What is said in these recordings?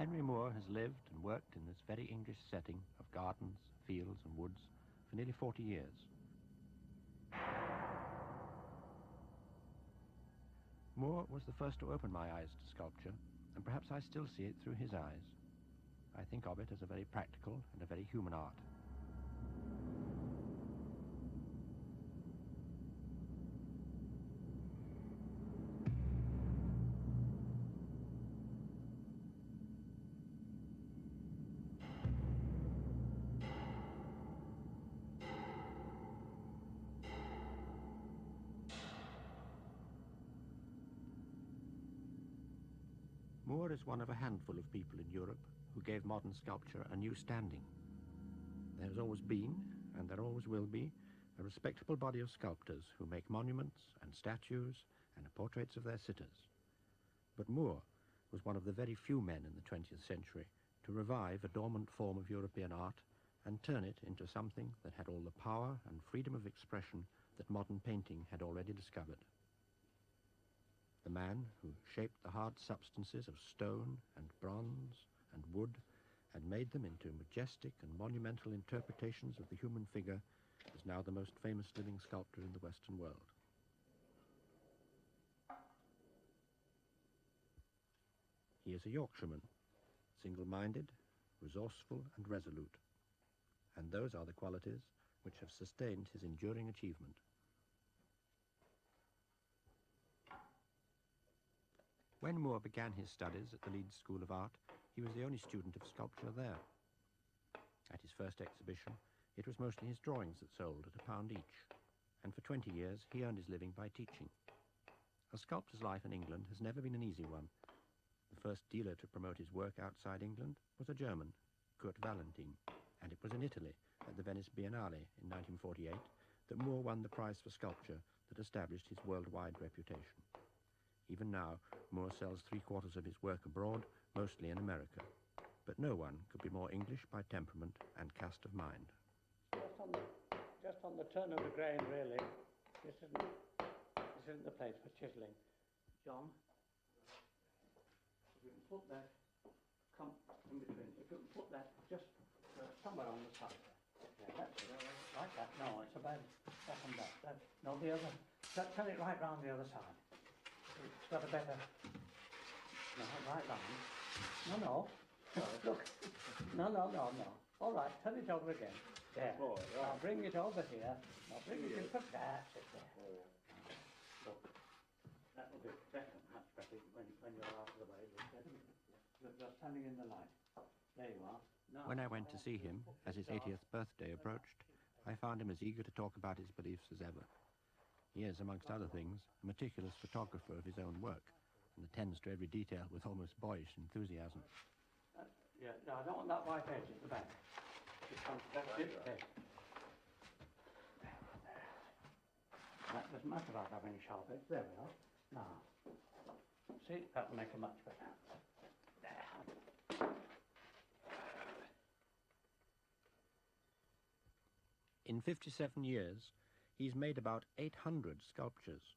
Henry Moore has lived and worked in this very English setting of gardens, fields and woods for nearly 40 years. Moore was the first to open my eyes to sculpture, and perhaps I still see it through his eyes. I think of it as a very practical and a very human art. Moore is one of a handful of people in Europe who gave modern sculpture a new standing. There has always been, and there always will be, a respectable body of sculptors who make monuments and statues and portraits of their sitters. But Moore was one of the very few men in the 20th century to revive a dormant form of European art and turn it into something that had all the power and freedom of expression that modern painting had already discovered. The man who shaped the hard substances of stone and bronze and wood and made them into majestic and monumental interpretations of the human figure is now the most famous living sculptor in the Western world. He is a Yorkshireman, single-minded, resourceful and resolute, and those are the qualities which have sustained his enduring achievement. When Moore began his studies at the Leeds School of Art, he was the only student of sculpture there. At his first exhibition, it was mostly his drawings that sold at £1 each, and for 20 years he earned his living by teaching. A sculptor's life in England has never been an easy one. The first dealer to promote his work outside England was a German, Kurt Valentin, and it was in Italy, at the Venice Biennale in 1948, that Moore won the prize for sculpture that established his worldwide reputation. Even now, Moore sells 3/4 of his work abroad, mostly in America. But no one could be more English by temperament and cast of mind. Just on the turn of the grain, really. This isn't the place for chiselling. John, if you can put that, come in between. If you can put that just somewhere on the side. Yeah, that's it. Like that. No, it's about that and that. No, the other. Turn it right round the other side. It's got a better. No, right round. No. Look. No. All right, turn it over again. There. Oh, right. Now bring it over here. Now bring it in. Put that. Sit there. Oh, yeah. Look. That will be better, much better when you're out of the way. You're standing in the light. There you are. Now, when I went to see him, as his 80th birthday approached, I found him as eager to talk about his beliefs as ever. He is, amongst other things, a meticulous photographer of his own work, and attends to every detail with almost boyish enthusiasm. Yeah, no, I don't want that white edge at the back. That's it, there. That doesn't matter about having a sharp edge. There we are. Now, see, that'll make it much better. There. In 57 years, he's made about 800 sculptures.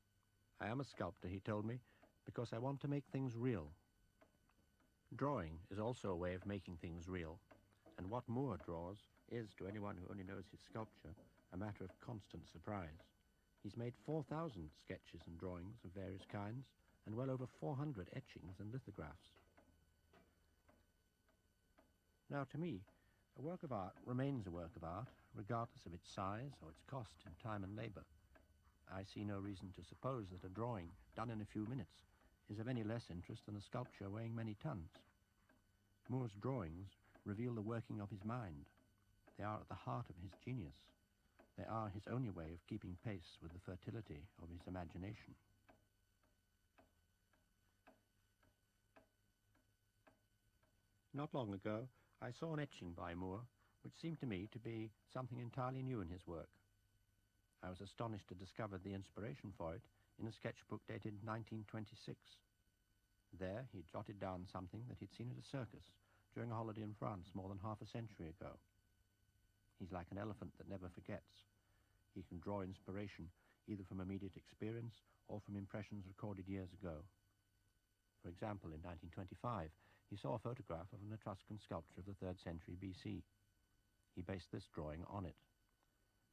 I am a sculptor, he told me, because I want to make things real. Drawing is also a way of making things real, and what Moore draws is, to anyone who only knows his sculpture, a matter of constant surprise. He's made 4,000 sketches and drawings of various kinds, and well over 400 etchings and lithographs. Now, to me, a work of art remains a work of art, regardless of its size or its cost in time and labour. I see no reason to suppose that a drawing, done in a few minutes, is of any less interest than a sculpture weighing many tons. Moore's drawings reveal the working of his mind. They are at the heart of his genius. They are his only way of keeping pace with the fertility of his imagination. Not long ago, I saw an etching by Moore, which seemed to me to be something entirely new in his work. I was astonished to discover the inspiration for it in a sketchbook dated 1926. There he jotted down something that he'd seen at a circus during a holiday in France more than half a century ago. He's like an elephant that never forgets. He can draw inspiration either from immediate experience or from impressions recorded years ago. For example, in 1925, he saw a photograph of an Etruscan sculpture of the 3rd century BC. He based this drawing on it.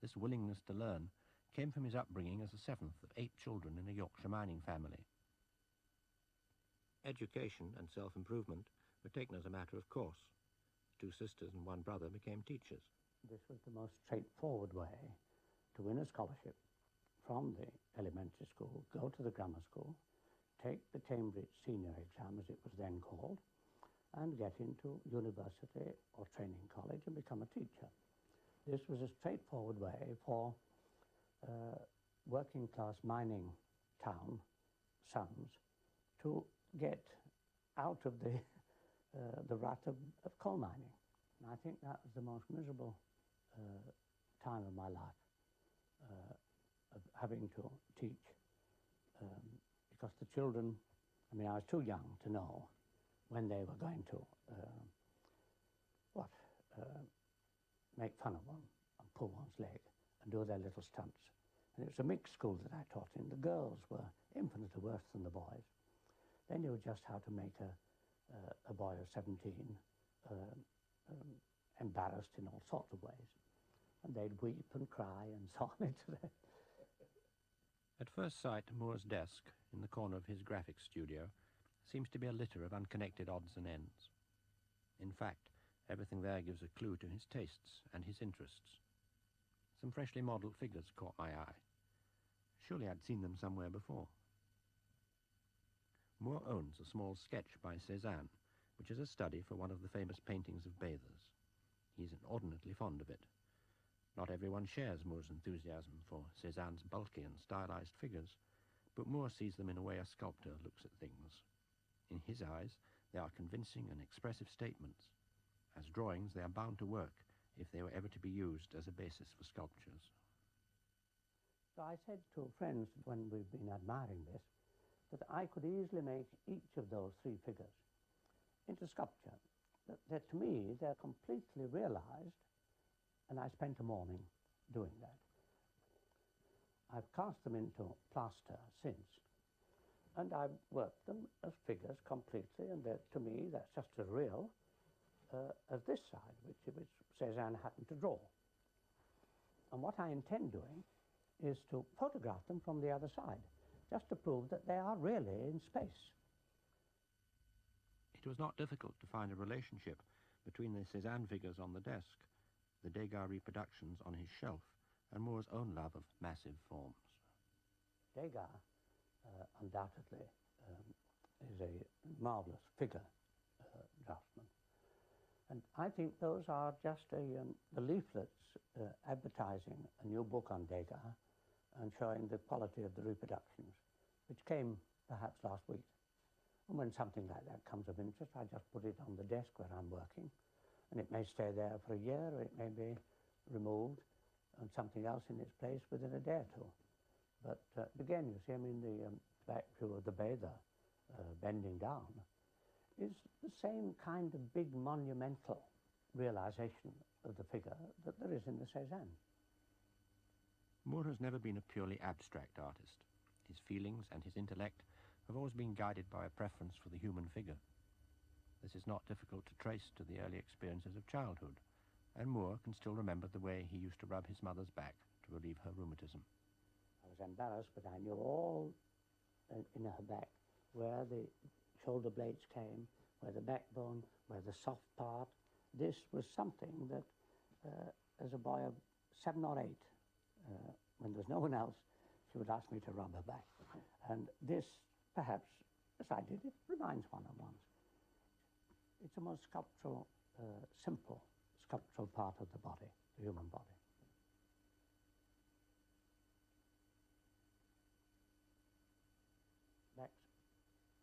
This willingness to learn came from his upbringing as the 7th of 8 children in a Yorkshire mining family. Education and self-improvement were taken as a matter of course. 2 sisters and 1 brother became teachers. This was the most straightforward way to win a scholarship from the elementary school, go to the grammar school, take the Cambridge senior exam, as it was then called, and get into university or training college and become a teacher. This was a straightforward way for working class mining town sons to get out of the rut of coal mining. And I think that was the most miserable time of my life, of having to teach, because the children, I mean, I was too young to know when they were going to make fun of one and pull one's leg and do their little stunts. And it was a mixed school that I taught in. The girls were infinitely worse than the boys. They knew just how to make a boy of 17 embarrassed in all sorts of ways. And they'd weep and cry and so on. At first sight, Moore's desk, in the corner of his graphics studio, seems to be a litter of unconnected odds and ends. In fact, everything there gives a clue to his tastes and his interests. Some freshly modelled figures caught my eye. Surely I'd seen them somewhere before. Moore owns a small sketch by Cézanne, which is a study for one of the famous paintings of bathers. He's inordinately fond of it. Not everyone shares Moore's enthusiasm for Cézanne's bulky and stylized figures, but Moore sees them in a way a sculptor looks at things. In his eyes, they are convincing and expressive statements. As drawings, they are bound to work if they were ever to be used as a basis for sculptures. So I said to friends when we've been admiring this, that I could easily make each of those 3 figures into sculpture. That to me, they're completely realized, and I spent a morning doing that. I've cast them into plaster since, and I've worked them as figures completely, and to me, that's just as real as this side, which Cézanne happened to draw. And what I intend doing is to photograph them from the other side, just to prove that they are really in space. It was not difficult to find a relationship between the Cézanne figures on the desk, the Degas reproductions on his shelf, and Moore's own love of massive forms. Degas undoubtedly is a marvelous figure draftsman. And I think those are just the leaflets advertising a new book on Degas and showing the quality of the reproductions, which came perhaps last week. And when something like that comes of interest, I just put it on the desk where I'm working, and it may stay there for a year, or it may be removed and something else in its place within a day or two. But again, you see, I mean, the back view of the bather bending down is the same kind of big monumental realization of the figure that there is in the Cézanne. Moore has never been a purely abstract artist. His feelings and his intellect have always been guided by a preference for the human figure. This is not difficult to trace to the early experiences of childhood, and Moore can still remember the way he used to rub his mother's back to relieve her rheumatism. I was embarrassed, but I knew all in her back where the shoulder blades came, where the backbone, where the soft part. This was something that, as a boy of 7 or 8, when there was no one else, she would ask me to rub her back. And this, perhaps, as I did, it reminds one of one's. It's a most sculptural, simple sculptural part of the body, the human body. Backs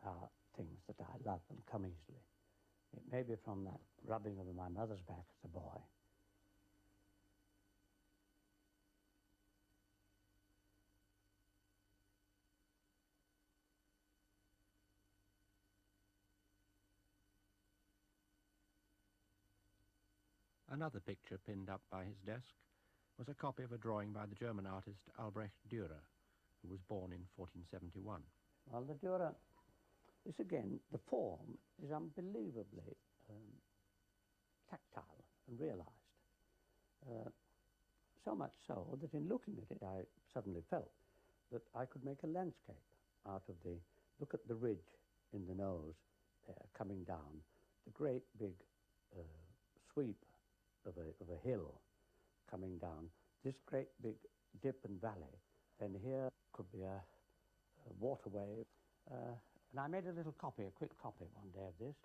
are things that I love and come easily. It may be from that rubbing of my mother's back as a boy. Another picture pinned up by his desk was a copy of a drawing by the German artist Albrecht Dürer, who was born in 1471. Well, the Dürer This again, the form is unbelievably tactile and realised. So much so that in looking at it, I suddenly felt that I could make a landscape out of the, look at the ridge in the nose there coming down, the great big sweep of a hill coming down, this great big dip and valley, and here could be a waterway. And I made a little copy, a quick copy one day of this,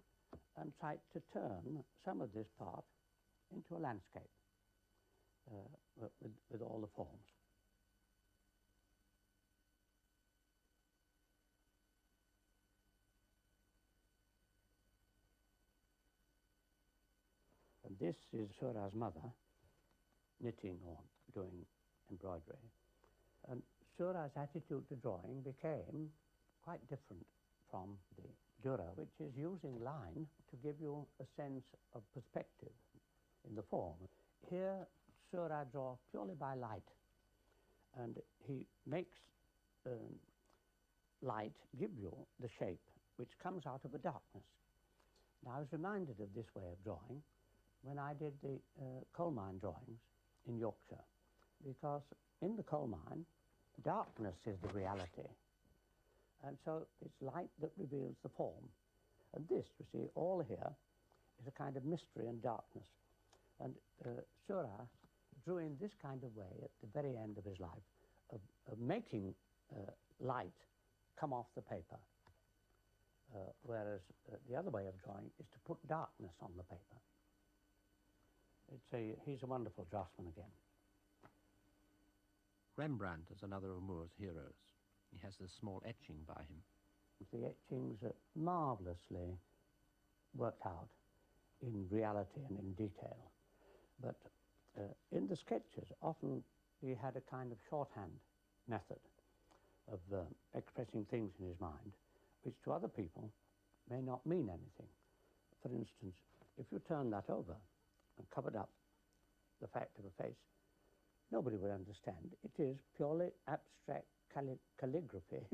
and tried to turn some of this part into a landscape with all the forms. And this is Sura's mother knitting or doing embroidery. And Sura's attitude to drawing became quite different from the Dura, which is using line to give you a sense of perspective in the form. Here, Sura draws purely by light, and he makes light give you the shape which comes out of a darkness. Now, I was reminded of this way of drawing when I did the coal mine drawings in Yorkshire, because in the coal mine, darkness is the reality. And so it's light that reveals the form. And this, you see, all here is a kind of mystery and darkness. And Sura drew in this kind of way at the very end of his life, of making light come off the paper, whereas the other way of drawing is to put darkness on the paper. He's a wonderful draftsman again. Rembrandt is another of Moore's heroes. He has this small etching by him. The etchings are marvellously worked out in reality and in detail. But in the sketches, often he had a kind of shorthand method of expressing things in his mind, which to other people may not mean anything. For instance, if you turn that over and covered up the fact of a face, nobody would understand. It is purely abstract calligraphy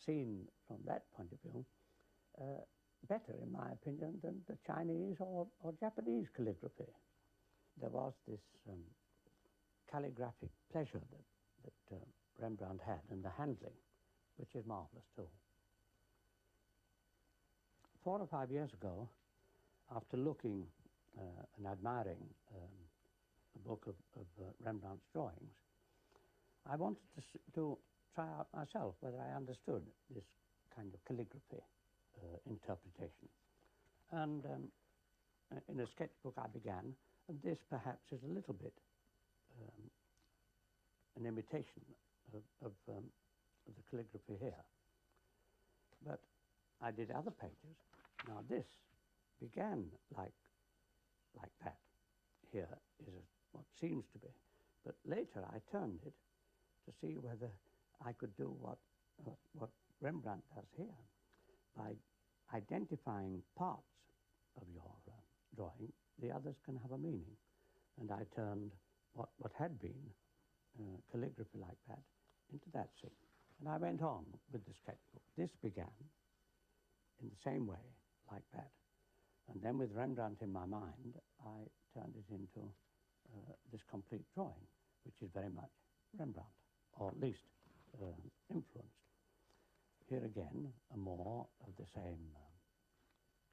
seen from that point of view, better, in my opinion, than the Chinese or Japanese calligraphy. There was this calligraphic pleasure that Rembrandt had, and the handling, which is marvelous too. 4 or 5 years ago, after looking and admiring a book of Rembrandt's drawings, I wanted to try out myself whether I understood this kind of calligraphy interpretation. And in a sketchbook I began, and this perhaps is a little bit an imitation of the calligraphy here. But I did other pages. Now this began like that. Here is what seems to be. But later I turned it to see whether I could do what Rembrandt does here. By identifying parts of your drawing, the others can have a meaning. And I turned what had been calligraphy like that into that scene. And I went on with the sketchbook. This began in the same way, like that. And then with Rembrandt in my mind, I turned it into this complete drawing, which is very much Rembrandt, or at least influenced. Here again, a more of the same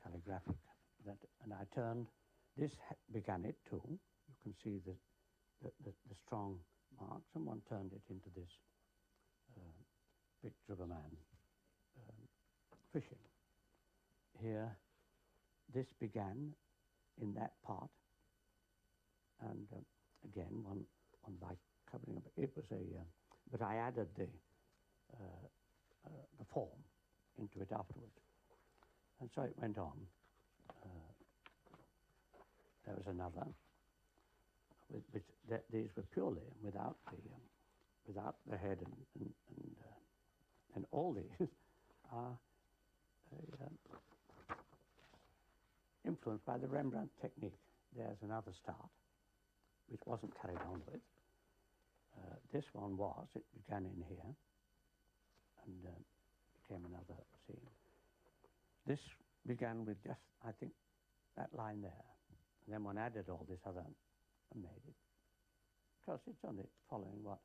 calligraphic. And I turned, this began it too. You can see the strong marks, and one turned it into this picture of a man fishing. Here, this began in that part, and again, one by covering up. It was but I added the form into it afterwards, and so it went on. There was another, these were purely without the head, and all these are influenced by the Rembrandt technique. There's another start, which wasn't carried on with. This one was, it began in here, and became another scene. this began with just, I think, that line there. And then one added all this other and made it. Because it's only following what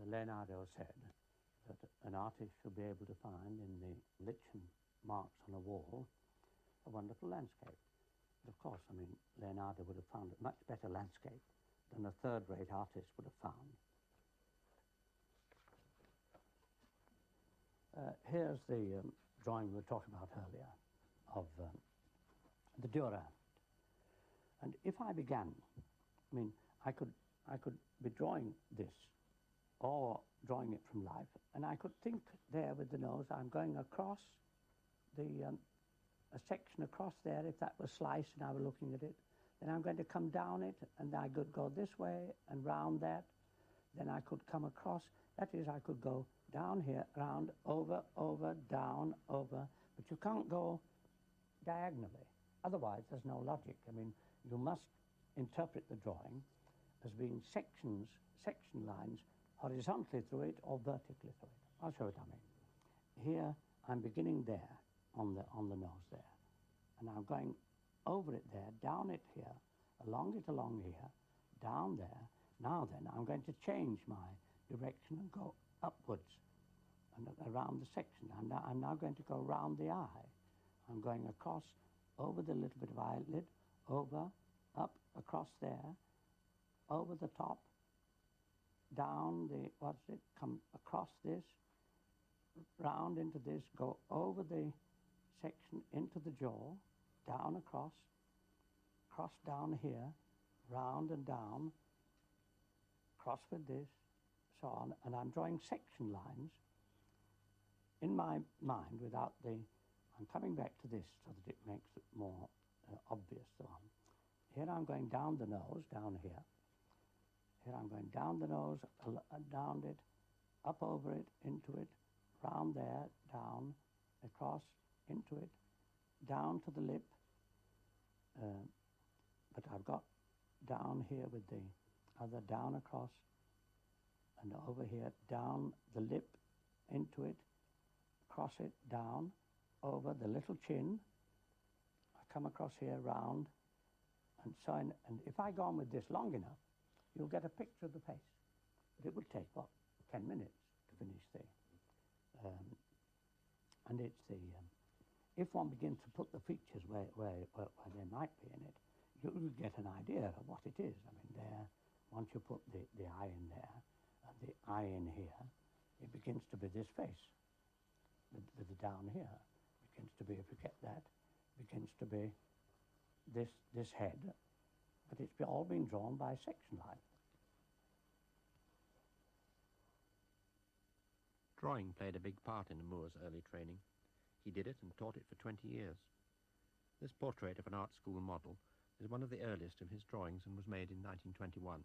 Leonardo said, that an artist should be able to find in the lichen marks on a wall a wonderful landscape. But of course, I mean, Leonardo would have found a much better landscape than a third-rate artist would have found. Here's the drawing we were talking about earlier of the Dürer. And if I began, I mean, I could be drawing this or drawing it from life, and I could think there with the nose, I'm going across the, a section across there, if that was sliced and I were looking at it, then I'm going to come down it, and I could go this way and round that, then I could come across, that is, I could go down here, round, over, over, down, over, but you can't go diagonally, otherwise there's no logic. I mean, you must interpret the drawing as being section lines horizontally through it or vertically through it. I'll show it, I mean. Here, I'm beginning there, on the nose there, and I'm going over it there, down it here, along it along here, down there. Now then, I'm going to change my direction and go upwards and around the section. I'm now going to go round the eye. I'm going across, over the little bit of eyelid, over, up, across there, over the top, down the, what's it, come across this, round into this, go over the section into the jaw, down across, cross down here, round and down, cross with this, so on, and I'm drawing section lines in my mind without the, I'm coming back to this so that it makes it more obvious, so on. Here I'm going down the nose, down here. Here I'm going down the nose, down it, up over it, into it, round there, down, across, into it, down to the lip. But I've got down here with the other down across, and over here, down the lip, into it, across it, down, over the little chin. I come across here, round, and so on. And if I go on with this long enough, you'll get a picture of the face. But it would take, what, 10 minutes to finish the, and it's the, if one begins to put the features where they might be in it, you'll get an idea of what it is. I mean, there, once you put the eye in there, and the eye in here, it begins to be this face, with the down here. It begins to be, if you get that, it begins to be this head, but it's all been drawn by section line. Drawing played a big part in Moore's early training. He did it and taught it for 20 years. This portrait of an art school model is one of the earliest of his drawings and was made in 1921.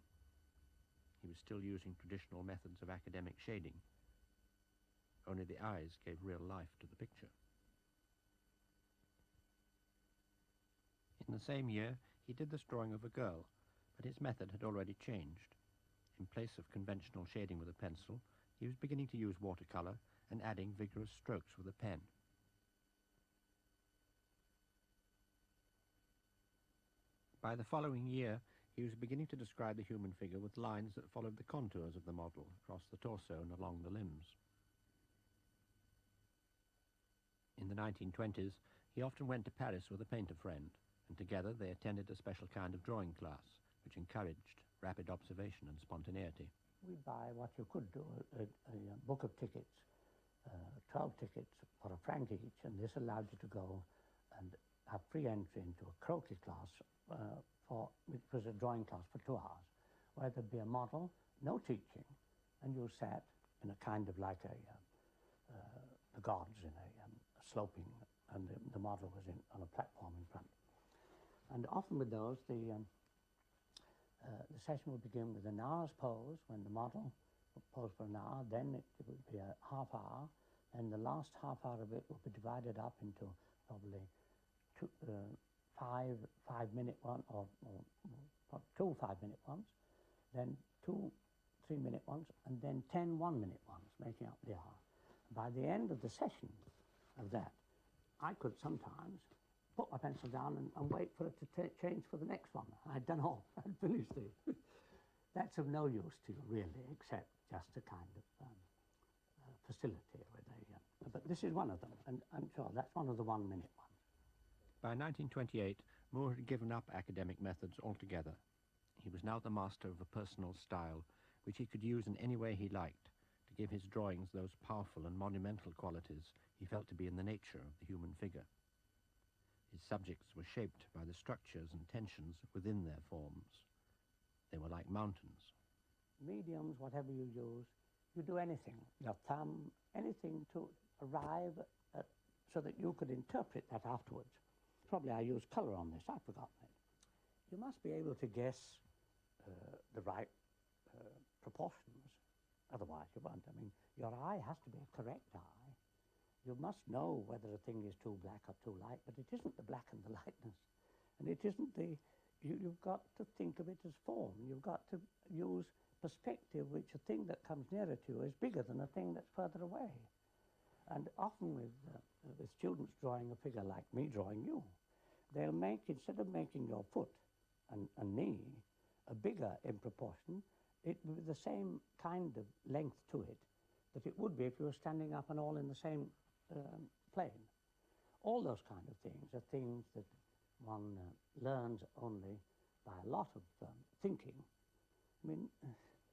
He was still using traditional methods of academic shading. Only the eyes gave real life to the picture. In the same year, he did this drawing of a girl, but his method had already changed. In place of conventional shading with a pencil, he was beginning to use watercolor and adding vigorous strokes with a pen. By the following year, he was beginning to describe the human figure with lines that followed the contours of the model across the torso and along the limbs. In the 1920s, he often went to Paris with a painter friend, and together they attended a special kind of drawing class, which encouraged rapid observation and spontaneity. We buy what you could do, a book of tickets, 12 tickets for a franc each, and this allowed you to go and have free entry into a croquis class, which was a drawing class for 2 hours, where there'd be a model, no teaching, and you sat in a kind of like the gods in a sloping, and the model was on a platform in front. And often with those, the session would begin with an hour's pose, when the model would pose for an hour, then it would be a half hour, and the last half hour of it would be divided up into probably 5-minute one, or 2 5-minute ones, then 2 3-minute ones, and then 10 1-minute ones, making up the hour. By the end of the session of that, I could sometimes put my pencil down and wait for it to change for the next one. I'd done all. I'd finished it. That's of no use to you, really, except just a kind of facility with a... but this is one of them, and I'm sure that's one of the 1 minute ones. By 1928, Moore had given up academic methods altogether. He was now the master of a personal style, which he could use in any way he liked, to give his drawings those powerful and monumental qualities he felt to be in the nature of the human figure. His subjects were shaped by the structures and tensions within their forms. They were like mountains. Mediums, whatever you use, you do anything, your thumb, anything to arrive at, so that you could interpret that afterwards. Probably I used colour on this, I've forgotten it. You must be able to guess the right proportions, otherwise you won't. I mean, your eye has to be a correct eye. You must know whether a thing is too black or too light, but it isn't the black and the lightness. And it isn't the... You've got to think of it as form. You've got to use perspective, which a thing that comes nearer to you is bigger than a thing that's further away. And often with students drawing a figure like me drawing you, they'll make, instead of making your foot and knee bigger in proportion, it will be the same kind of length to it that it would be if you were standing up and all in the same plane. All those kind of things are things that one learns only by a lot of thinking. I mean,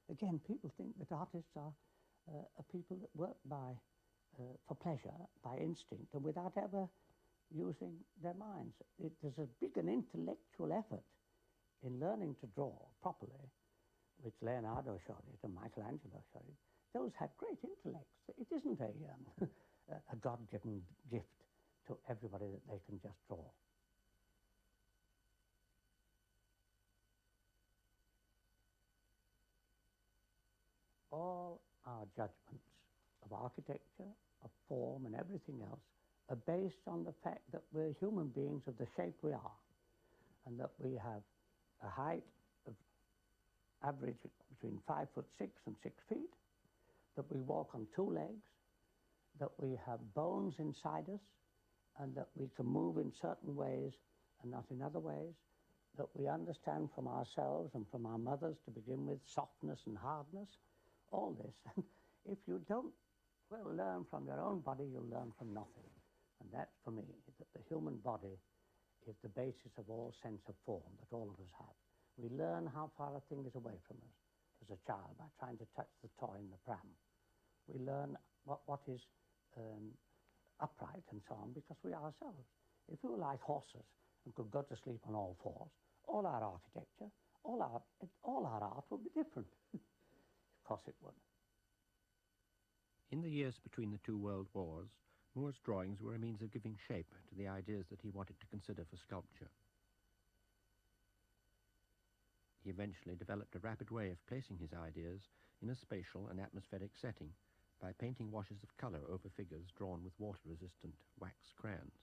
again, people think that artists are people that work for pleasure, by instinct, and without ever using their minds. There's a big and intellectual effort in learning to draw properly, which Leonardo showed it and Michelangelo showed it. Those had great intellects. It isn't a God-given gift to everybody that they can just draw. All our judgments of architecture, of form and everything else are based on the fact that we're human beings of the shape we are, and that we have a height of average between 5'6" and 6 feet, that we walk on 2 legs, that we have bones inside us, and that we can move in certain ways and not in other ways, that we understand from ourselves and from our mothers to begin with softness and hardness, all this. And if you don't learn from your own body, you'll learn from nothing. And that's for me, that the human body is the basis of all sense of form that all of us have. We learn how far a thing is away from us as a child by trying to touch the toy in the pram. We learn what is upright and so on because we ourselves. If we were like horses and could go to sleep on all fours, all our architecture, all our art would be different. Of course it would. In the years between the 2 world wars, Moore's drawings were a means of giving shape to the ideas that he wanted to consider for sculpture. He eventually developed a rapid way of placing his ideas in a spatial and atmospheric setting by painting washes of colour over figures drawn with water-resistant wax crayons.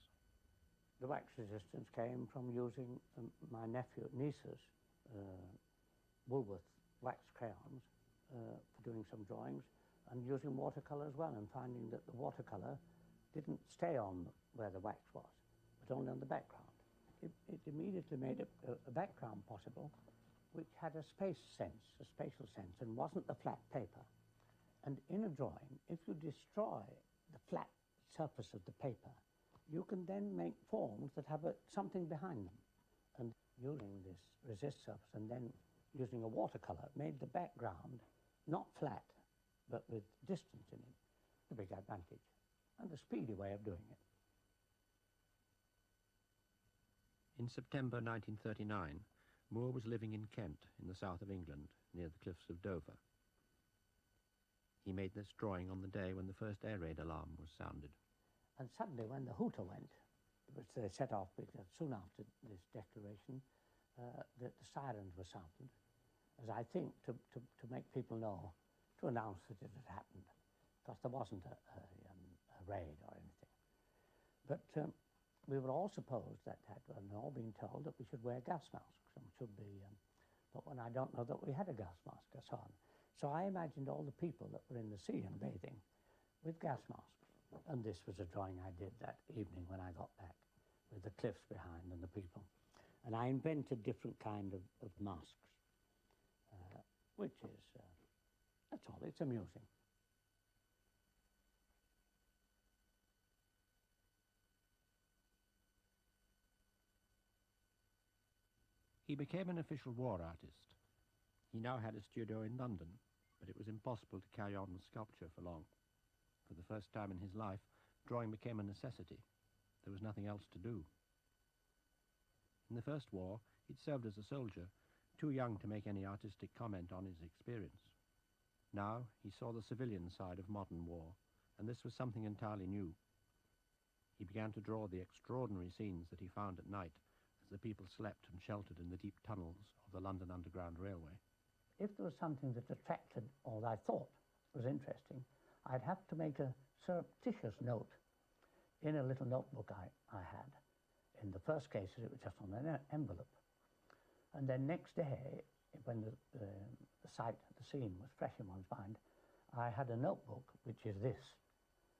The wax resistance came from using my niece's Woolworth wax crayons for doing some drawings, and using watercolour as well, and finding that the watercolour didn't stay on where the wax was, but only on the background. It immediately made a background possible which had a space sense, a spatial sense, and wasn't the flat paper. And in a drawing, if you destroy the flat surface of the paper, you can then make forms that have something behind them. And using this resist surface and then using a watercolour made the background not flat, but with distance in it, a big advantage, and a speedy way of doing it. In September 1939, Moore was living in Kent, in the south of England, near the cliffs of Dover. He made this drawing on the day when the first air raid alarm was sounded. And suddenly, when the hooter went, which they set off because soon after this declaration, the sirens were sounded, as I think to make people know, to announce that it had happened, because there wasn't a raid or anything. But we were all supposed that had all been told that we should wear gas masks and should be, but when I don't know that we had a gas mask or so on. So I imagined all the people that were in the sea and bathing with gas masks. And this was a drawing I did that evening when I got cliffs behind and the people. And I invented different kind of masks, which is, that's all, it's amusing. He became an official war artist. He now had a studio in London, but it was impossible to carry on with sculpture for long. For the first time in his life, drawing became a necessity. There was nothing else to do. In the First War, he'd served as a soldier, too young to make any artistic comment on his experience. Now he saw the civilian side of modern war, and this was something entirely new. He began to draw the extraordinary scenes that he found at night as the people slept and sheltered in the deep tunnels of the London Underground Railway. If there was something that attracted or I thought was interesting, I'd have to make a surreptitious note in a little notebook I had. In the first cases, it was just on an envelope. And then next day, when the scene was fresh in one's mind, I had a notebook, which is this,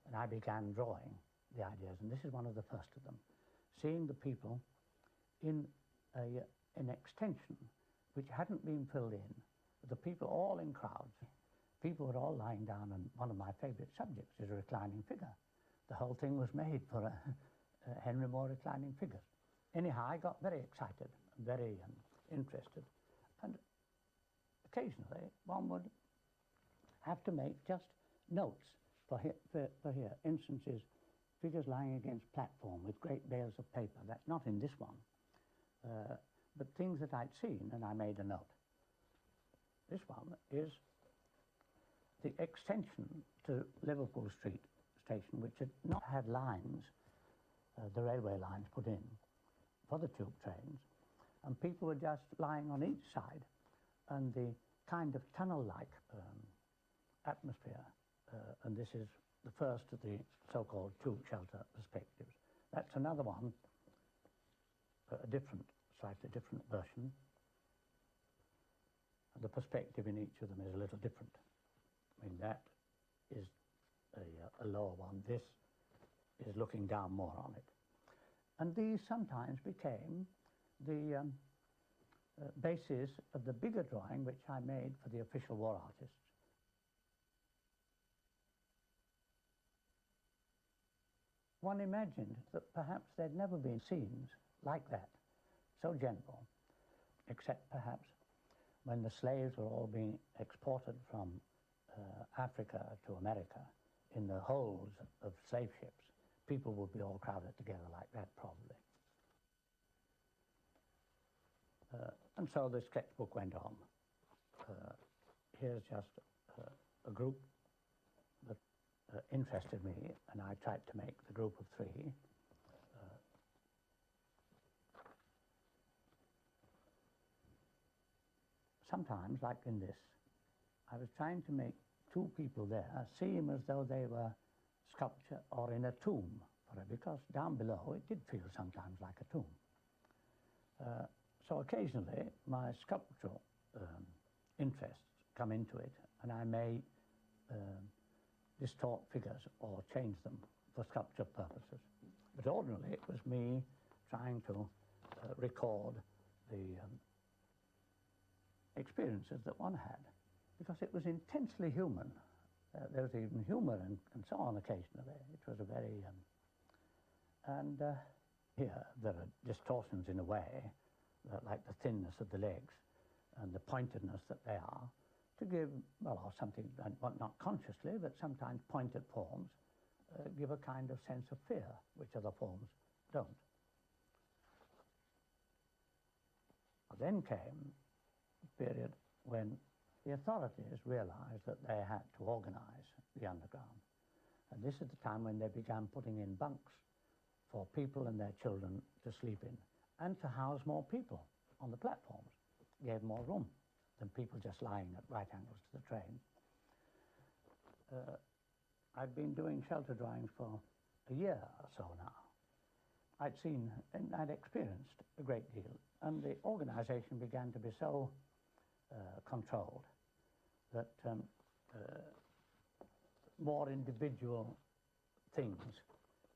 and I began drawing the ideas, and this is one of the first of them, seeing the people in an extension which hadn't been filled in, the people all in crowds. People were all lying down, and one of my favourite subjects is a reclining figure. The whole thing was made for a Henry Moore reclining figures. Anyhow, I got very excited, very interested, and occasionally one would have to make just notes for here. Instances, figures lying against platform with great bales of paper. That's not in this one, but things that I'd seen, and I made a note. This one is the extension to Liverpool Street station, which had not had lines, the railway lines put in for the tube trains, and people were just lying on each side, and the kind of tunnel-like atmosphere, and this is the first of the so-called tube shelter perspectives. That's another one, a different, slightly different version. And the perspective in each of them is a little different. I mean, that is a lower one. This is looking down more on it. And these sometimes became the basis of the bigger drawing which I made for the official war artists. One imagined that perhaps there'd never been scenes like that, so gentle, except perhaps when the slaves were all being exported from Africa to America in the holds of slave ships. People would be all crowded together like that, probably. And so the sketchbook went on. Here's just a group that interested me, and I tried to make the group of three. Sometimes, like in this, I was trying to make two people there seem as though they were sculpture or in a tomb, because down below it did feel sometimes like a tomb. So occasionally my sculptural interests come into it, and I may distort figures or change them for sculpture purposes. But ordinarily it was me trying to record the experiences that one had, because it was intensely human. There was even humour and so on occasionally. It was a very... here there are distortions in a way, like the thinness of the legs and the pointedness that they are, to give, well, or something, not consciously, but sometimes pointed forms give a kind of sense of fear, which other forms don't. Then came a period when the authorities realized that they had to organize the underground. And this is the time when they began putting in bunks for people and their children to sleep in, and to house more people on the platforms. Gave more room than people just lying at right angles to the train. I'd been doing shelter drawings for a year or so now. I'd seen and I'd experienced a great deal, and the organization began to be so controlled that more individual things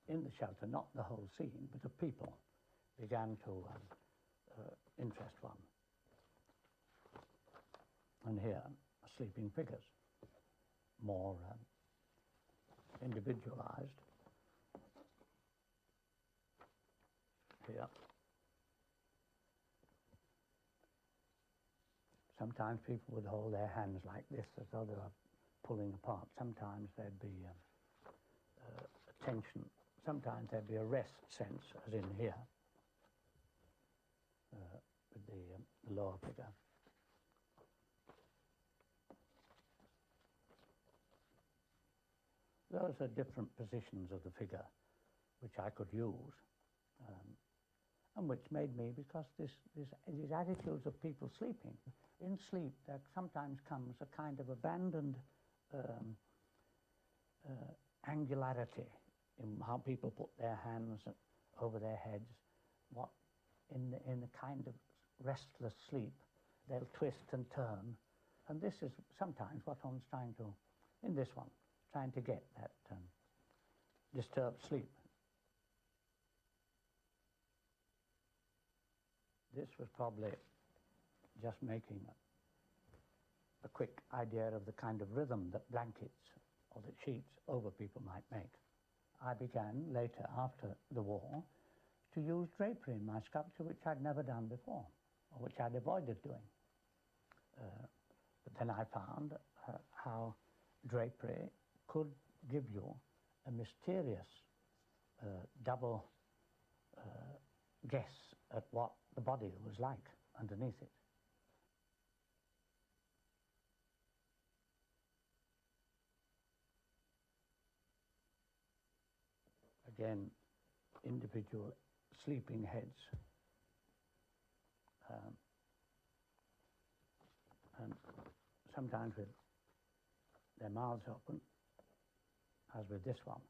in the shelter, not the whole scene, but of people, began to interest one. And here are sleeping figures, more individualized. Here. Sometimes people would hold their hands like this as though they were pulling apart. Sometimes there'd be a tension. Sometimes there'd be a rest sense, as in here, with the lower figure. Those are different positions of the figure which I could use, and which made me, because these attitudes of people sleeping, in sleep there sometimes comes a kind of abandoned angularity in how people put their hands over their heads. What in a kind of restless sleep they'll twist and turn, and this is sometimes what one's trying to, in this one, trying to get that disturbed sleep. This was probably just making a quick idea of the kind of rhythm that blankets or that sheets over people might make. I began later, after the war, to use drapery in my sculpture, which I'd never done before, or which I'd avoided doing. But then I found how drapery could give you a mysterious double guess at what the body was like underneath it. Again, individual sleeping heads. And sometimes with their mouths open, as with this one.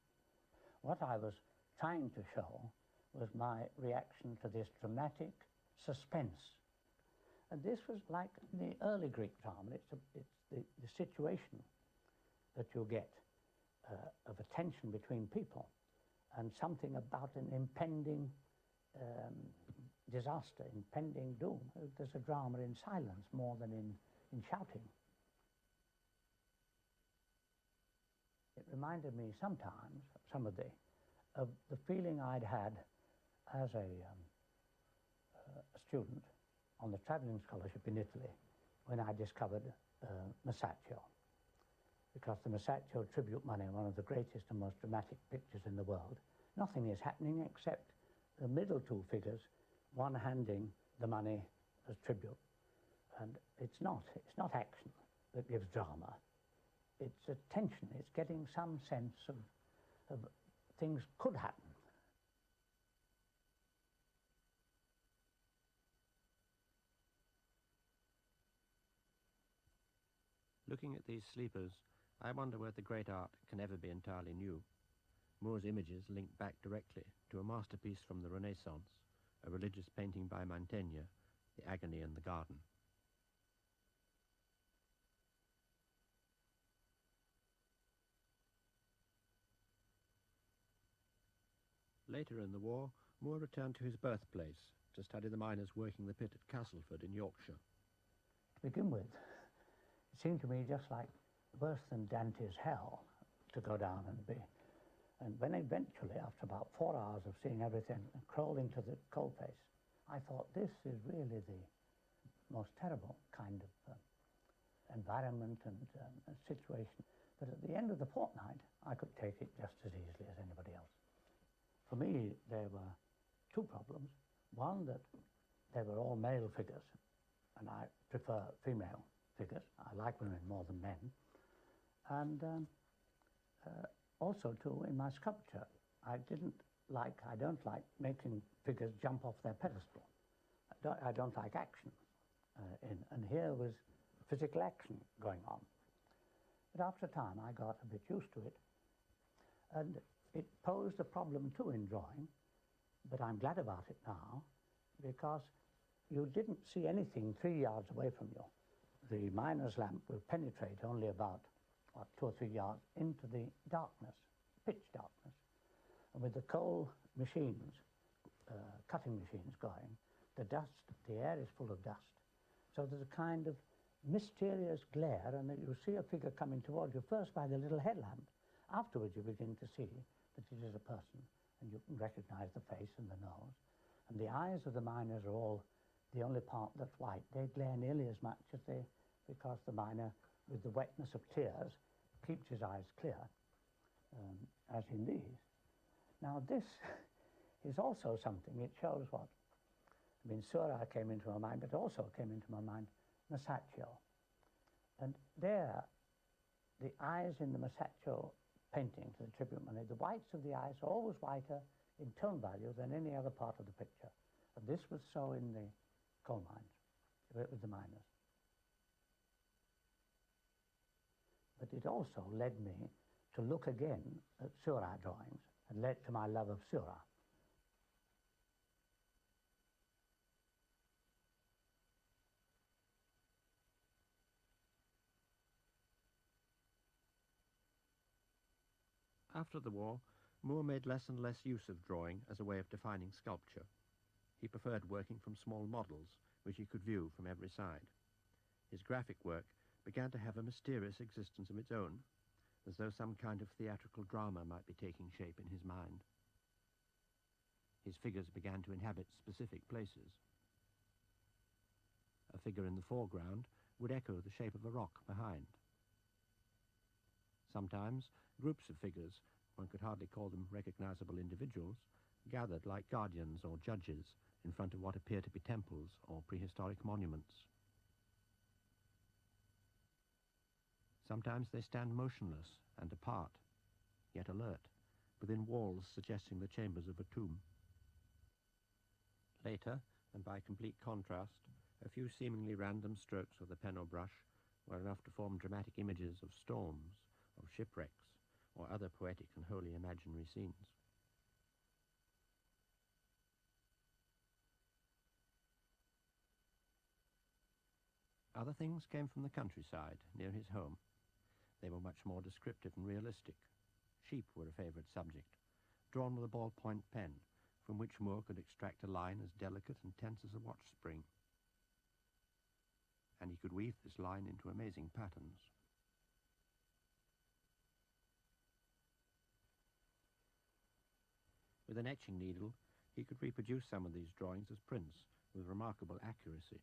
What I was trying to show was my reaction to this dramatic suspense. And this was like the early Greek drama. It's the situation that you get of a tension between people and something about an impending disaster, impending doom. There's a drama in silence more than in shouting. It reminded me sometimes, of the feeling I'd had as a student on the travelling scholarship in Italy when I discovered Masaccio. Because the Masaccio tribute money, one of the greatest and most dramatic pictures in the world, nothing is happening except the middle two figures, one handing the money as tribute. And it's not action that gives drama. It's a tension. It's getting some sense of things could happen. Looking at these sleepers, I wonder whether great art can ever be entirely new. Moore's images link back directly to a masterpiece from the Renaissance, a religious painting by Mantegna, The Agony in the Garden. Later in the war, Moore returned to his birthplace to study the miners working the pit at Castleford in Yorkshire. To begin with, it seemed to me just like worse than Dante's hell to go down and be. And when eventually, after about 4 hours of seeing everything, and crawled into the coalface, I thought this is really the most terrible kind of environment and situation. But at the end of the fortnight, I could take it just as easily as anybody else. For me, there were two problems. One, that they were all male figures, and I prefer female figures. I like women more than men. And also, too, in my sculpture, I don't like making figures jump off their pedestal. I don't like action. And here was physical action going on. But after a time, I got a bit used to it. And it posed a problem, too, in drawing. But I'm glad about it now, because you didn't see anything 3 yards away from you. The miner's lamp will penetrate only about 2 or 3 yards into the darkness, pitch darkness. And with the coal machines cutting machines going, the air is full of dust. So there's a kind of mysterious glare, and that you see a figure coming towards you, first by the little headlamp. Afterwards you begin to see that it is a person, and you can recognize the face and the nose. And the eyes of the miners are all the only part that's white. They glare nearly as much as because the miner, with the wetness of tears, keeps his eyes clear, as in these. Now this is also something, it shows what? I mean, Surah came into my mind, but also came into my mind Masaccio. And there, the eyes in the Masaccio painting to the tribute money, the whites of the eyes are always whiter in tone value than any other part of the picture. And this was so in the coal mines, with the miners. But it also led me to look again at Surah drawings and led to my love of Surah. After the war, Moore made less and less use of drawing as a way of defining sculpture. He preferred working from small models, which he could view from every side. His graphic work began to have a mysterious existence of its own, as though some kind of theatrical drama might be taking shape in his mind. His figures began to inhabit specific places. A figure in the foreground would echo the shape of a rock behind. Sometimes groups of figures, one could hardly call them recognizable individuals, gathered like guardians or judges in front of what appear to be temples or prehistoric monuments. Sometimes they stand motionless and apart, yet alert, within walls suggesting the chambers of a tomb. Later, and by complete contrast, a few seemingly random strokes with a pen or brush were enough to form dramatic images of storms, of shipwrecks, or other poetic and wholly imaginary scenes. Other things came from the countryside, near his home. They were much more descriptive and realistic. Sheep were a favourite subject, drawn with a ballpoint pen, from which Moore could extract a line as delicate and tense as a watch spring. And he could weave this line into amazing patterns. With an etching needle, he could reproduce some of these drawings as prints with remarkable accuracy.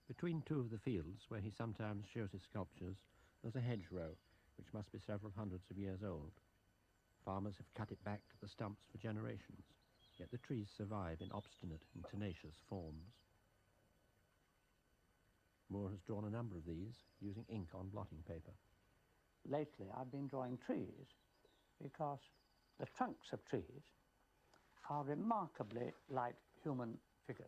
Between two of the fields, where he sometimes shows his sculptures, there's a hedgerow, which must be several hundreds of years old. Farmers have cut it back to the stumps for generations, yet the trees survive in obstinate and tenacious forms. Moore has drawn a number of these, using ink on blotting paper. Lately I've been drawing trees because the trunks of trees are remarkably like human figures.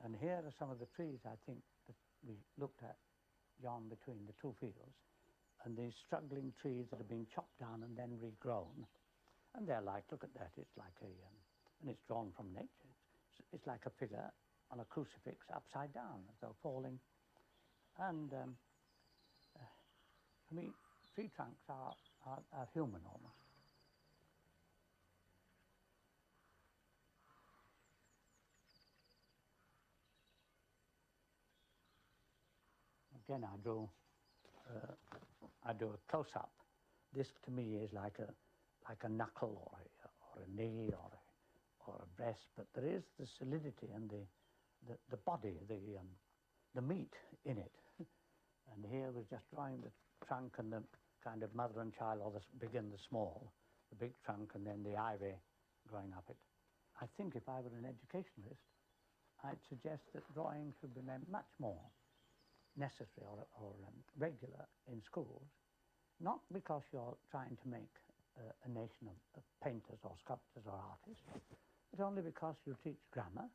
And here are some of the trees, I think, that we looked at, John, between the two fields. And these struggling trees that have been chopped down and then regrown. And they're like, look at that, it's like and it's drawn from nature. It's like a figure on a crucifix upside down, as though falling. And for me, tree trunks are human almost. Again, I do a close-up. This to me is like a knuckle or a knee or a breast, but there is the solidity and the body, the meat in it. And here we're just drawing the trunk and the kind of mother and child, or the big and the small, the big trunk and then the ivy growing up it. I think if I were an educationalist, I'd suggest that drawing should be made much more necessary or regular in schools, not because you're trying to make a nation of painters or sculptors or artists, but only because you teach grammar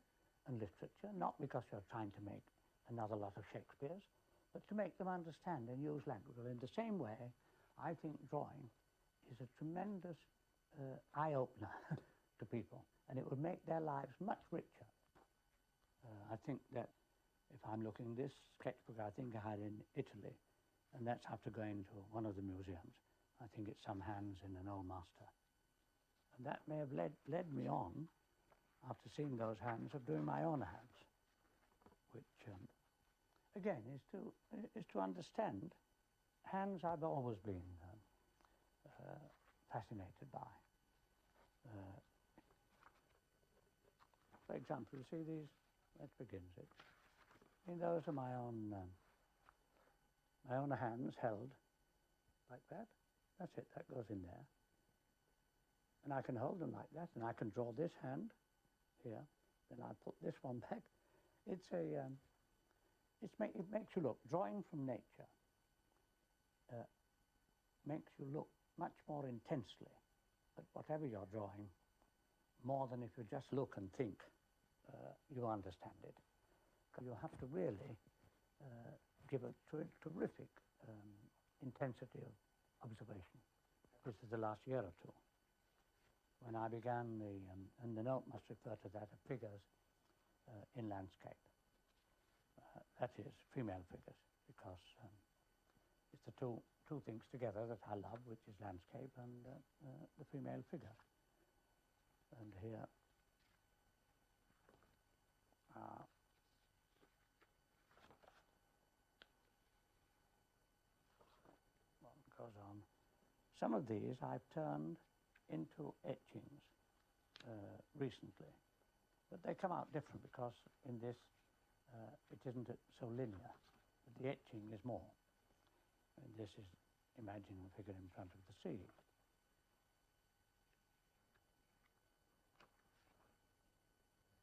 and literature, not because you're trying to make another lot of Shakespeare's, but to make them understand and use language. Well, in the same way, I think drawing is a tremendous eye-opener to people, and it would make their lives much richer. I think that if I'm looking this sketchbook, I think I had in Italy, and that's after going to one of the museums. I think it's some hands in an old master. And that may have led me on, after seeing those hands, of doing my own hands, which, again, is to understand. Hands I've always been fascinated by. For example, you see these, that begins it. I mean, those are my own hands held like that. That's it, that goes in there. And I can hold them like that, and I can draw this hand here, then I put this one back. It's it makes you look, drawing from nature makes you look much more intensely at whatever you're drawing, more than if you just look and think you understand it. You have to really give a terrific intensity of observation. This is the last year or two. When I began and the note must refer to that, of figures in landscape. That is, female figures, because it's the two things together that I love, which is landscape and the female figure. And here one goes on. Some of these I've turned into etchings recently, but they come out different because in this it isn't so linear. But the etching is more. And this is imagining a figure in front of the sea.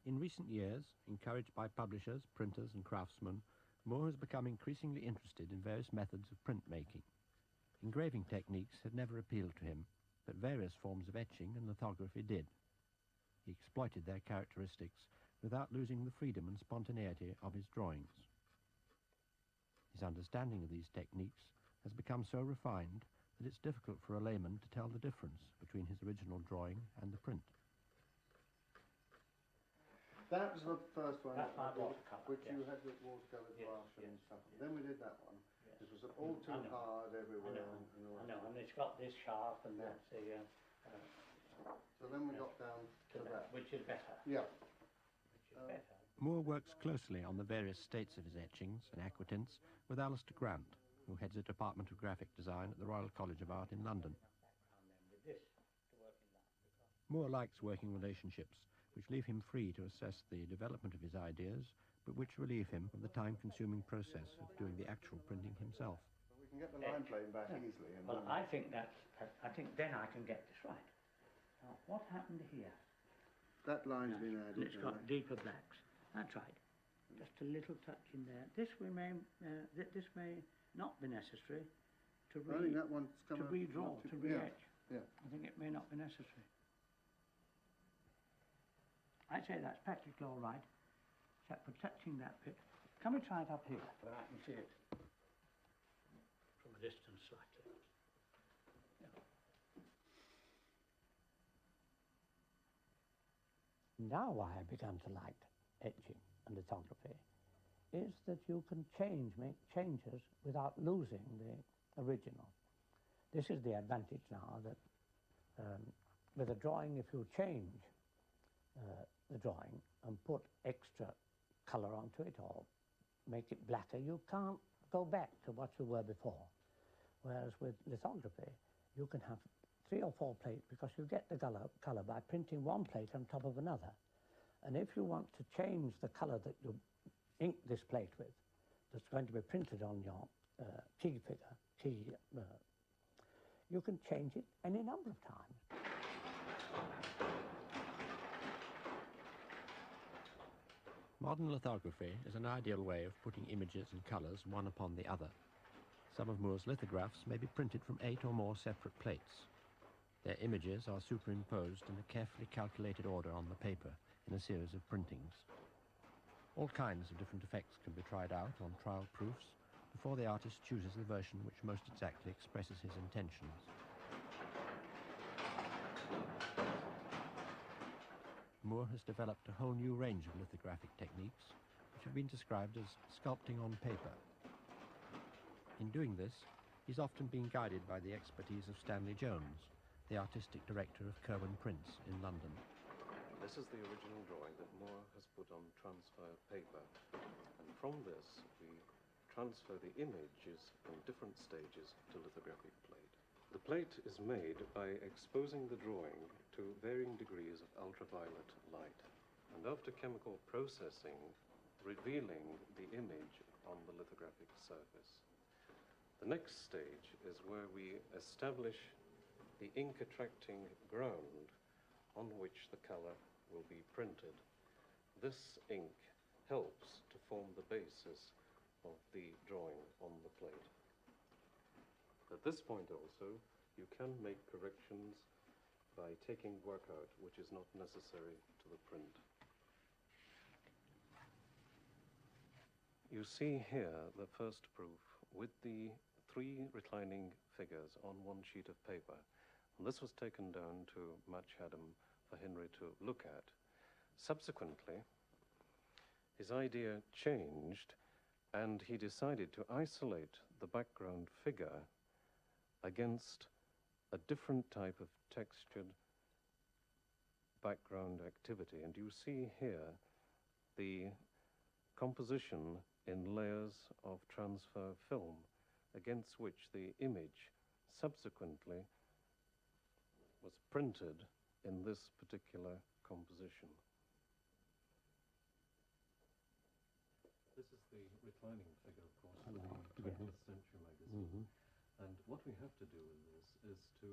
In recent years, encouraged by publishers, printers and craftsmen, Moore has become increasingly interested in various methods of printmaking. Engraving techniques had never appealed to him, but various forms of etching and lithography did. He exploited their characteristics without losing the freedom and spontaneity of his drawings. His understanding of these techniques has become so refined that it's difficult for a layman to tell the difference between his original drawing and the print. That was the first one, That's my watercolour, which yes. you had with watercolour Yes, brush and yes, stuff. yes. Then we did that one. Yes. This was all too I know. hard everywhere. I And all know, that. and it's got this sharp, and Yeah. that's the So then we got down to that. which is better. Yeah. Which is better. Moore works closely on the various states of his etchings and aquatints with Alistair Grant, who heads a department of graphic design at the Royal College of Art in London. With this to work in that. Moore likes working relationships, which leave him free to assess the development of his ideas, but which relieve him of the time-consuming process of doing the actual printing himself. We can get the line plane back easily. And Well, then I think I think then I can get this right. Now, what happened here? that line's been added. It's got deeper blacks. That's right. Just a little touch in there. This may not be necessary to I think that one's come to out redraw, not too- to re-etch. Yeah. I think it may not be necessary. I'd say that's practically all right, except for touching that bit. Can we try it up here, where I can see it from a distance slightly? Yeah. Now why I began to like etching and lithography is that you can make changes without losing the original. This is the advantage now that with a drawing, if you change the drawing and put extra colour onto it or make it blacker, you can't go back to what you were before. Whereas with lithography, you can have 3 or 4 plates because you get the colour by printing one plate on top of another. And if you want to change the colour that you ink this plate with, that's going to be printed on your key figure, you can change it any number of times. Modern lithography is an ideal way of putting images and colours one upon the other. Some of Moore's lithographs may be printed from 8 or more separate plates. Their images are superimposed in a carefully calculated order on the paper in a series of printings. All kinds of different effects can be tried out on trial proofs before the artist chooses the version which most exactly expresses his intentions. Moore has developed a whole new range of lithographic techniques, have been described as sculpting on paper. In doing this, he's often been guided by the expertise of Stanley Jones, the artistic director of Kirwan Prints in London. This is the original drawing that Moore has put on transfer paper. And from this, we transfer the images in different stages to lithographic plate. The plate is made by exposing the drawing to varying degrees of ultraviolet light, and after chemical processing, revealing the image on the lithographic surface. The next stage is where we establish the ink-attracting ground on which the color will be printed. This ink helps to form the basis of the drawing on the plate. At this point also, you can make corrections by taking work out which is not necessary to the print. You see here the first proof with the 3 reclining figures on one sheet of paper. And this was taken down to Matchadam for Henry to look at. Subsequently, his idea changed and he decided to isolate the background figure against a different type of textured background activity. And you see here the composition in layers of transfer film against which the image subsequently was printed in this particular composition. This is the reclining figure, of course, for the 20th Century magazine. And what we have to do in this is to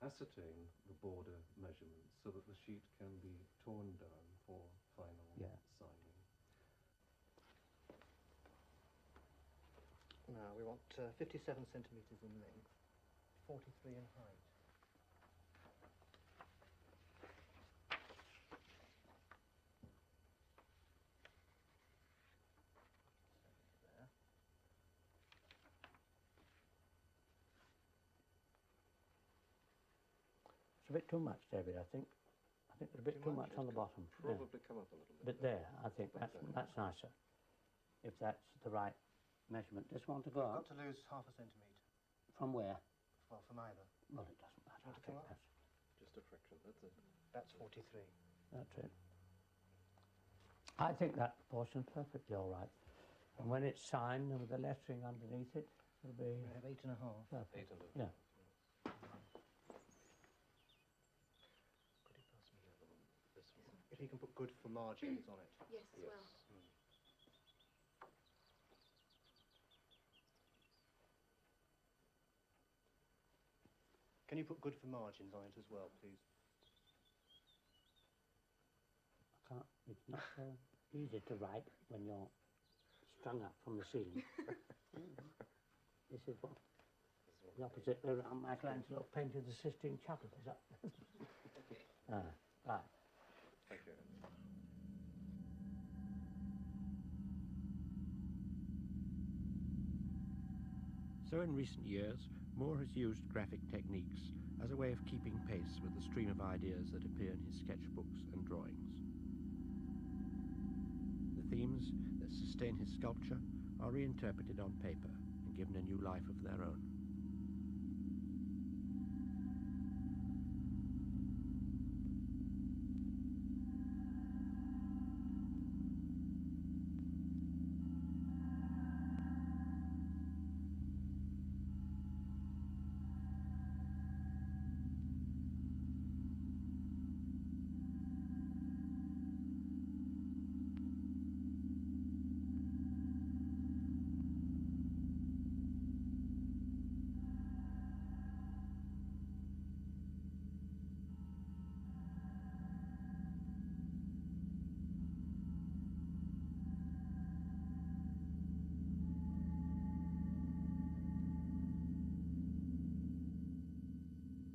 ascertain the border measurements so that the sheet can be torn down for final signing. Now we want 57 centimetres in length, 43 in height. There. It's a bit too much, David, I think. I think there's a bit too much on the bottom. Probably come up a little bit. But there, I think that's nicer. If that's the right measurement. Just want to go I've up. got to lose half a centimetre. From where? Well, from either. Well, it doesn't matter. I think that's, Just a fraction, that's it. That's 43. that's it. I think that proportion's perfectly all right. And when it's signed with the lettering underneath it, it'll be We have 8 and a half. perfect. 8 and a Yeah. half. Could you pass me the other one? This one? If you can put good for margins on it. Yes, as well. Can you put good for margins on it as well, please? I can't, it's not so easy to write when you're strung up from the ceiling. This is what the opposite around Michelangelo painted the Sistine Chapel, is that? Right. Thank you. So in recent years, Moore has used graphic techniques as a way of keeping pace with the stream of ideas that appear in his sketchbooks and drawings. The themes that sustain his sculpture are reinterpreted on paper and given a new life of their own.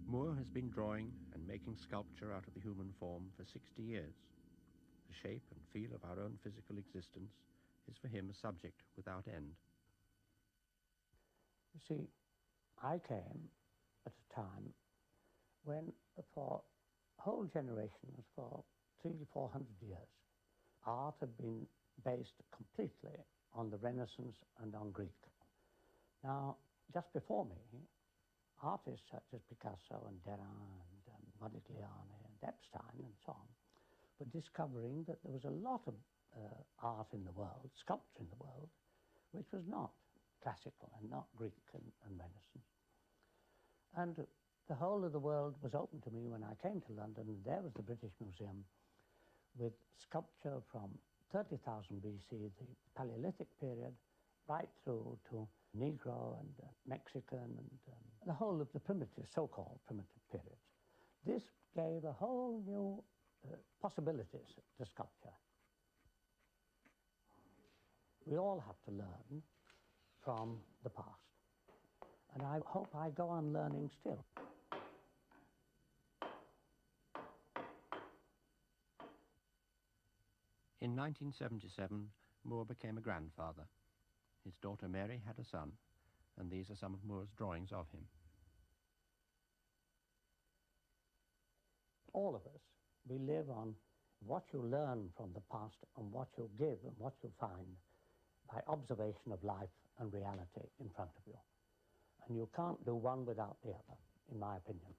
Moore has been drawing and making sculpture out of the human form for 60 years. The shape and feel of our own physical existence is for him a subject without end. You see, I came at a time when for whole generations, for 300 to 400 years, art had been based completely on the Renaissance and on Greek. Now, just before me, artists such as Picasso and Derain and Modigliani and Epstein and so on were discovering that there was a lot of art in the world, sculpture in the world, which was not classical and not Greek and Renaissance. And the whole of the world was open to me when I came to London, and there was the British Museum with sculpture from 30,000 BC, the Paleolithic period, right through to Negro and Mexican and the whole of the primitive, so-called primitive periods. This gave a whole new possibilities to sculpture. We all have to learn from the past, and I hope I go on learning still. In 1977, Moore became a grandfather. His daughter Mary had a son, and these are some of Moore's drawings of him. All of us, we live on what you learn from the past and what you give and what you find by observation of life and reality in front of you. And you can't do one without the other, in my opinion.